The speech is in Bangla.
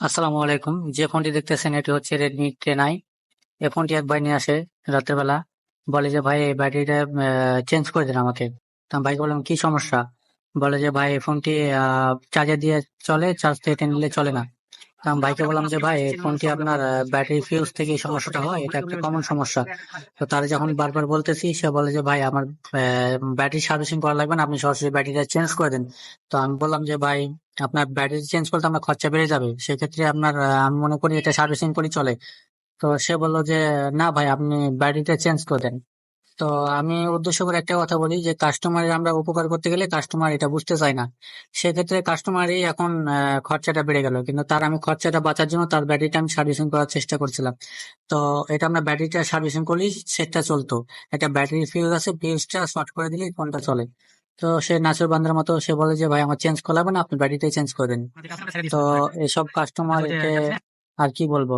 আসসালামু আলাইকুম। যে ফোনটি দেখতেছেন এটি হচ্ছে Redmi 10i। এই ফোনটি এক ভাই নিয়ে আসে রাতের বেলা, বলে যে ভাই এই ব্যাটারিটা চেঞ্জ করে দেন আমাকে। তো আমি ভাইকে বললাম কি সমস্যা? বলে যে ভাই এই ফোনটি চার্জে দিয়ে চলে, চার্জ থেকে নিলে চলে না। তো আমি ভাইকে বললাম যে ভাই এই ফোনটি আপনার ব্যাটারি ফিউজ থেকে এই সমস্যাটা হয়, এটা একটা কমন সমস্যা। তো তারা যখন বারবার বলতেছি, সে বলে যে ভাই আমার ব্যাটারি সার্ভিসিং করা লাগবে না, আপনি সরাসরি ব্যাটারিটা চেঞ্জ করে দেন। তো আমি বললাম যে ভাই আপনার ব্যাটারি চেঞ্জ করতে আপনার খরচা বেড়ে যাবে, সেক্ষেত্রে আপনার আমি মনে করি এটা সার্ভিসিং করে চলে। তো সে বললো যে না ভাই আপনি ব্যাটারিটা চেঞ্জ করে দেন। তো আমি উদ্দেশ্য করে একটা কথা বলি যে কাস্টমারের আমরা উপকার করতে গেলে কাস্টমার এটা বুঝতে চায় না। সেক্ষেত্রে কাস্টমারই এখন খরচাটা বেড়ে গেল, কিন্তু তার আমি খরচাটা বাঁচার জন্য তার ব্যাটারিটা আমি সার্ভিসিং করার চেষ্টা করছিলাম। তো এটা আমরা ব্যাটারিটা সার্ভিসিং করলেই সেটটা চলতো। একটা ব্যাটারি ফিউজ আছে, ফিউজটা শর্ট করে দিলেই ফোনটা চলে। তো সে নাছোড় বান্দার মতো সে বলে যে ভাই আমার চেঞ্জ করা লাগবে না, আপনি ব্যাটারিটাই চেঞ্জ করে দেন। তো এসব কাস্টমার একে আর কি বলবো।